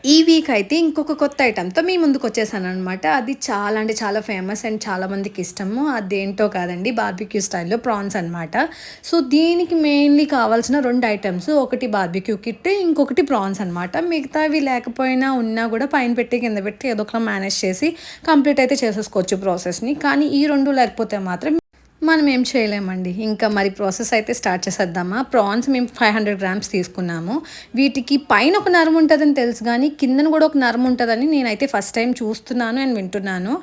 ఈ వీక్ అయితే ఇంకొక కొత్త ఐటెమ్‌తో మీ ముందుకొచ్చేసాననమాట. అది చాలా అంటే చాలా ఫేమస్ అండ్ చాలా మందికి ఇష్టము. అదేంటో కాదండి, బార్బిక్యూ స్టైల్‌లో ప్రాన్స్ అనమాట. సో, దీనికి మెయిన్‌లీ కావాల్సిన 2 ఐటెమ్స్. ఒకటి బార్బిక్యూ కిట్, ఇంకొకటి ప్రాన్స్ అనమాట. మిగతావి లేకపోయినా, ఉన్నా గూడా పైన పెట్టి, కింద పెట్టి ఏదో ఒకలా మేనేజ్ చేసి కంప్లీట్ అయితే చేసేసుకోవచ్చు ప్రాసెస్‌ని. కానీ ఈ 2 లేకపోతే మాత్రం మనం ఏం చేయలేమండి. ఇంకా మరి ప్రాసెస్ అయితే స్టార్ట్ చేసేద్దామా? ప్రాన్స్ మేము 500 గ్రామ్స్ తీసుకున్నాము. వీటికి పైన ఒక నరం ఉంటదని తెలుసు గానీ, కిందన గూడా ఒక నరం ఉంటదని నేనైతే ఫస్ట్ టైమ్ చూస్తున్నాను అండ్ వింటున్నాను.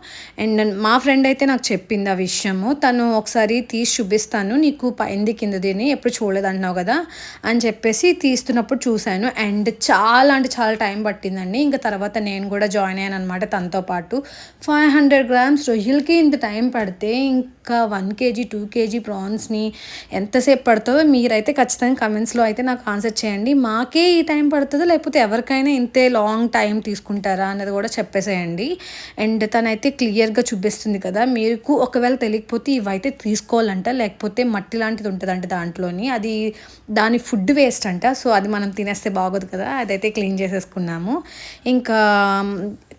అండ్ మా ఫ్రెండ్ అయితే నాకు చెప్పింది ఆ విషయము. తను ఒకసారి తీసి చూపిస్తాను నీకు, పైంది కిందది అని ఎప్పుడు చూడలేదంటున్నావు గదా అని చెప్పేసి తీస్తున్నప్పుడు చూశాను. అండ్ చాలా అంటే చాలా టైం పట్టిందండి. ఇంక తర్వాత నేను గూడా జాయిన్ అయ్యాననమాట తనతో పాటు. 500 గ్రామ్స్ రొయ్యలకి ఇంత టైం పడితే ఇంకా 1 కేజీ 2 కేజీ ప్రాన్స్‌ని ఎంతసేపు పడుతదో మీరైతే ఖచ్చితంగా కమెంట్స్‌లో అయితే నాకు ఆన్సర్ చేయండి. మాకే ఈ టైం పడుతదా? లేకపోతే ఎవరికైనా ఇంతే లాంగ్ టైం తీసుకుంటారా? అన్నది కూడా చెప్పేసేయండి. అండ్ తనైతే క్లియర్‌గా చూపిస్తుంది కదా! మీకు ఒకవేళ తెలియకపోతే ఇవైతే తీసుకోవాలంట. లేకపోతే మట్టి లాంటిది ఉంటదంట దాంట్లోని. అది దాని ఫుడ్ వేస్ట్ అంట. సో, అది మనం తినేస్తే బాగోదు కదా! అదైతే క్లీన్ చేసేసుకున్నాము. ఇంకా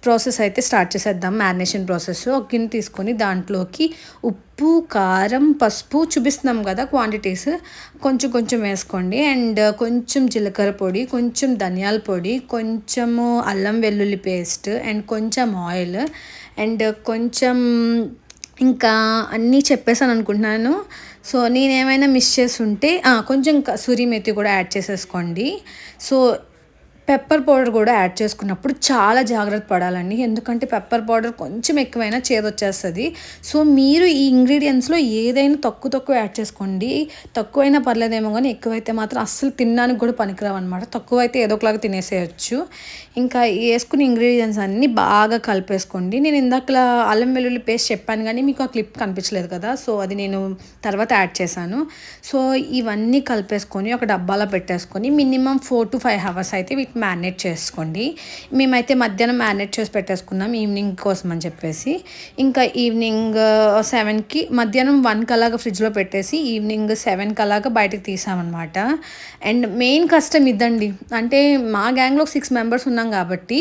ప్రాసెస్ అయితే స్టార్ట్ చేసేద్దాం. Marination process. ఒక గిన్నె తీసుకొని దాంట్లోకి ఉప్పు, కారం, పసుపు చూపిస్తున్నాం కదా క్వాంటిటీస్, కొంచెం కొంచెం వేసుకోండి. అండ్ కొంచెం జీలకర్ర పొడి, కొంచెం ధనియాల పొడి, కొంచెము అల్లం వెల్లుల్లి పేస్ట్ అండ్ కొంచెం ఆయిల్ అండ్ కొంచెం ఇంకా అన్నీ చెప్పేసాను అనుకుంటున్నాను. సో, నేనేమైనా మిస్ చేసుంటే కొంచెం కసూరి మేతి కూడా యాడ్ చేసేసుకోండి. సో, పెప్పర్ పౌడర్ కూడా యాడ్ చేసుకున్నప్పుడు చాలా జాగ్రత్త పడాలండి. ఎందుకంటే పెప్పర్ పౌడర్ కొంచెం ఎక్కువైనా చేదొచ్చేస్తది. సో, మీరు ఈ ఇంగ్రీడియెంట్స్‌లో ఏదైనా తక్కువ తక్కువ యాడ్ చేసుకోండి. తక్కువైనా పర్లేదేమో గానీ ఎక్కువైతే మాత్రం అస్సలు తినడానికి కూడా పనికిరావనమాట. తక్కువైతే ఏదో ఒకలాగా తినేసేయొచ్చు. ఇంకా ఏసుకున్న ఇంగ్రీడియెంట్స్ అన్నీ బాగా కలిపేసుకోండి. నేను ఇందాకలా అల్లం వెల్లుల్లి పేస్ట్ చెప్పాను గానీ మీకు ఆ క్లిప్ కనిపించలేదు కదా! సో, అది నేను తర్వాత యాడ్ చేశాను. సో, ఇవన్నీ కలిపేసుకొని ఒక డబ్బాలో పెట్టేసుకొని మినిమమ్ 4-5 అవర్స్ అయితే వీటిని మ్యారినేట్ చేసుకోండి. మేమైతే మధ్యాహ్నం మ్యారినేట్ చేసి పెట్టేసుకున్నాం ఈవినింగ్ కోసం అని చెప్పేసి. ఇంకా ఈవినింగ్ 7కి మధ్యాహ్నం 1కి అలాగా ఫ్రిడ్జ్‌లో పెట్టేసి ఈవినింగ్ 7కి అలాగా బయటకి తీసామనమాట. అండ్ మెయిన్ కష్టం ఇదండి. అంటే మా గ్యాంగ్‌లో 6 మెంబర్స్ ఉన్నాం కాబట్టి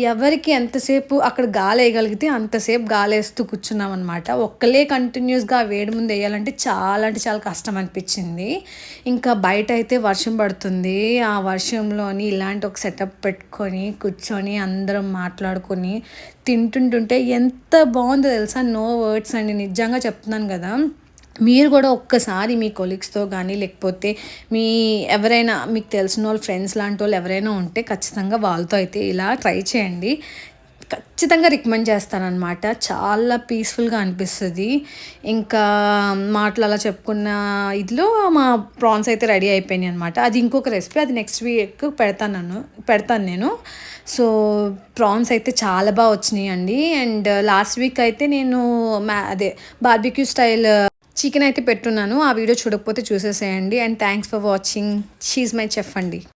ఎవరికి ఎంతసేపు అక్కడ గాలేయగలిగితే అంతసేపు గాలేస్తూ కూర్చున్నామనమాట. ఒక్కళ్ళే కంటిన్యూస్‌గా ఆ వేడి ముందు ఎయ్యాలంటే చాలా అంటే చాలా కష్టం అనిపిచ్చింది. ఇంకా బయటైతే వర్షం పడుతుంది. ఆ వర్షంలోని ఇలాంటి ఒక సెటప్ పెట్టుకొని, కూర్చొని అందరం మాట్లాడుకొని తింటుంటుంటే ఎంత బావుందో తెలుసా? నో వర్డ్స్ అండి. నిజంగా చెప్తున్నాను గదా! మీరు గూడా ఒక్కసారి మీ కొలీగ్స్‌తో గానీ, లేకపోతే మీ ఎవరైనా మీకు తెలిసినోళ్ళు, ఫ్రెండ్స్ లాంటోళ్ళు ఎవరైనా ఉంటే ఖచ్చితంగా వాళ్ళతో అయితే ఇలా ట్రై చేయండి. ఖచ్చితంగా రికమెండ్ చేస్తాననమాట. చాలా పీస్‌ఫుల్‌గా అనిపిస్తది. ఇంకా మాటలు అలా చెప్పుకున్న ఇదిలో మా ప్రాన్స్ అయితే రెడీ అయిపోయినాయనమాట. అది ఇంకొక రెసిపీ. అది నెక్స్ట్ వీక్ పెడతాను నేను. సో, ప్రాన్స్ అయితే చాలా వచ్చినియండి. అండ్ లాస్ట్ వీక్ అయితే నేను అదే బార్బిక్యూ స్టైల్ చికెన్ అయితే పెట్టున్నాను. ఆ వీడియో చూడకపోతే చూసేసేయండి. And thanks for watching. She is my chef అండి.